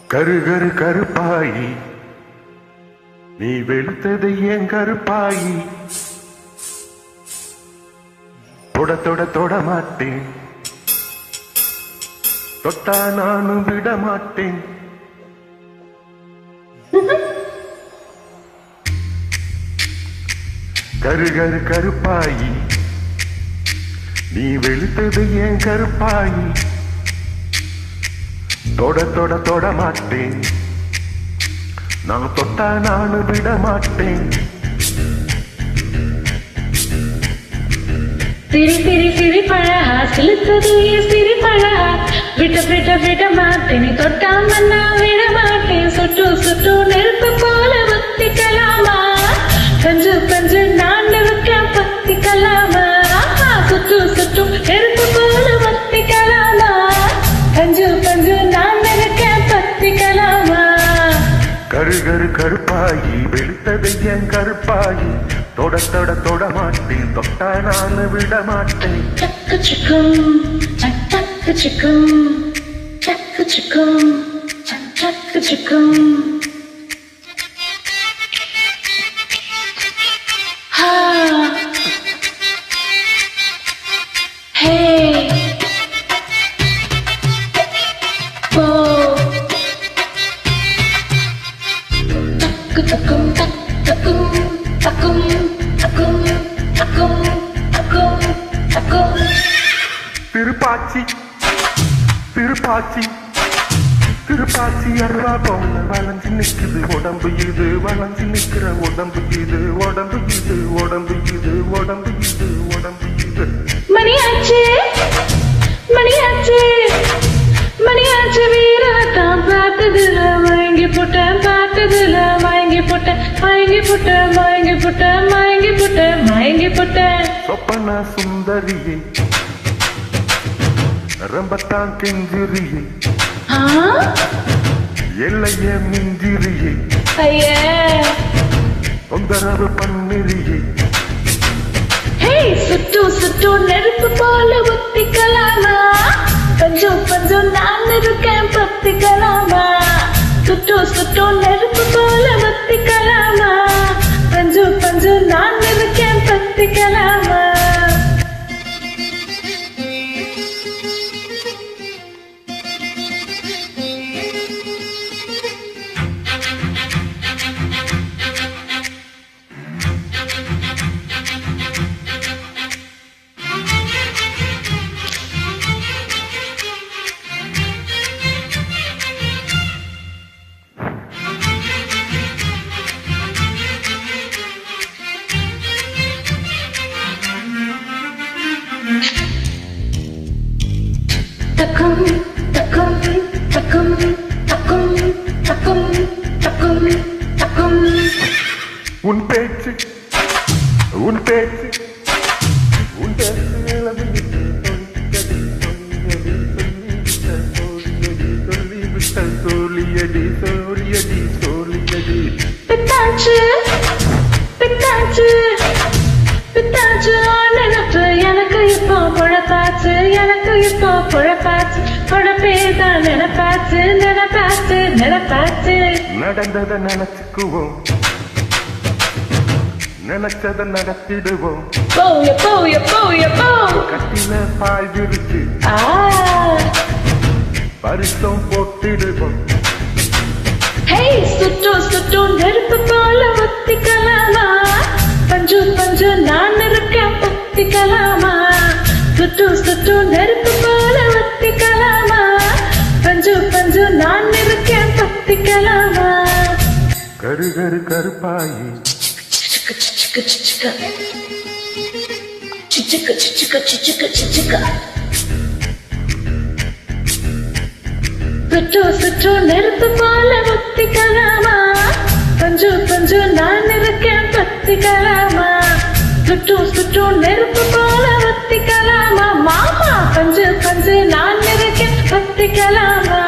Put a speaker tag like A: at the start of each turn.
A: கரு கரு கருப்பாயி நீ வெளுத்தது ஏன் கருப்பாயி தொட தொட தொட மாட்டேன் தொட்டா நானும் விட மாட்டேன் கரு கரு கருப்பாயி நீ வெளுத்தது ஏன் கருப்பாயி தொட தொட தொட மாட்டேன் நான் தொட்டா நானும் விட மாட்டேன்
B: சிரி சிரி சிரி பழகா சிலுத்தது சிரி பழகா விட்ட விட்ட விட மாட்டேன் நீ தொட்டாம நான் விட மாட்டேன் சுட்டு சுட்டு நெருப்பு போல ஒத்திக்கலாமா பஞ்சு பஞ்சு நான் இருக்கேன் பத்திக்கலாமா சுட்டு சுட்டு நெருப்பு போல ஒத்திக்கலாமா பஞ்சு பஞ்சு நான் இருக்கேன் பத்திக்கலாமா
A: கரு கரு கருப்பாயி வெளுத்தது ஏன் கருப்பாயி தொட தொட தொட மாட்டேன் தொட்டா நான் விட மாட்டேன்
B: சக்கு சிக்கும் சக்கு சிக்கும் சக்கு சிக்கும் சக்கு சிக்கும் ஹா ஹே ஓ தக்கு தக்கும் தக்கும் தக்கும் தக்கும் தக்கும் தக்கும் தக்கும்
A: திருப்பாச்சி திருப்பாச்சி திருப்பாச்சி அருவா போல வளைஞ்சு நிக்குது உடம்பு இது வளைஞ்சு நிக்கிற உடம்பு இது உடம்பு இது உடம்பு இது உடம்பு இது உடம்பு இது
B: மணியாச்சு மணியாச்சு மணியாச்சு வீரத்தான் பார்த்ததுல வாங்கி போட்டேன் பார்த்ததுல வாங்கி போட்டேன் வாங்கி போட்டேன் வாங்கி போட்டேன் வாங்கி போட்டேன் வாங்கி போட்டேன்
A: சொப்பன சுந்தரியை ரம்பத்தான் கெஞ்சிரியை எல்லைய மிஞ்சிரியை
B: ஐயே
A: தொந்தரவு பண்ணிரியை
B: சுட்டு சுட்டு நெருப்பு போல ஒத்திக்கலாமா பஞ்சம் பஞ்சம் நான் இருக்கேன் பத்திக்கலாமா சுட்டு சுட்டு நெருப்பு போல ஒத்திக்கலாமா பஞ்சம் பஞ்சம் நான் இருக்கேன் பத்திக்கலாமா தக்கும் தக்கும் தக்கும் தக்கும் தக்கும் தக்கும் தக்கும்
A: உன் பேச்சு உன் பேச்சு உன் பேச்சு சொல்லியடி சொல்லியடி சொல்லியடி
B: பித்தாச்சு பித்தாச்சு பித்தாச்சு நினப்பு எனக்கு இப்போ பொழப்பாச்சு எனக்கு இப்போ பொழப்பாச்சு பொழப்பேதான் நினைப்பாச்சு நினைப்பாச்சு நினைப்பாச்சு
A: நடந்ததை நினைச்சுக்குவோம் நினைச்சதை நடத்திடுவோம்
B: போய போய போய போ
A: கட்டில பாய் விரிச்சு பரிசம் போட்டிடுவோம்
B: சுட்டு சுட்டு நெருப்பு போல ஒத்திக்கலாமா பஞ்சு பஞ்சு நான் இருக்கேன் பத்திக்கலாமா சுட்டு சுட்டு நெருப்பு போல ஒத்திக்கலாமா பஞ்சு பஞ்சு நான் இருக்கேன் பத்திக்கலாமா
A: கரு கரு கருப்பாயி
B: சிச்சுக்க சிச்சுக்க சிச்சுக்க சிச்சுக்க சிச்சுக்க சிச்சுக்க சுட்டு சுட்டு நெருப்பு போல ஒத்திக்கலாமா பஞ்சு பஞ்சு நான் இருக்கேன் பத்திக்கலாமா சுட்டு சுட்டு நெருப்பு போல ஒத்திக்கலாமா மாமா பஞ்சு பஞ்சு நான் இருக்கேன் பத்திக்கலாமா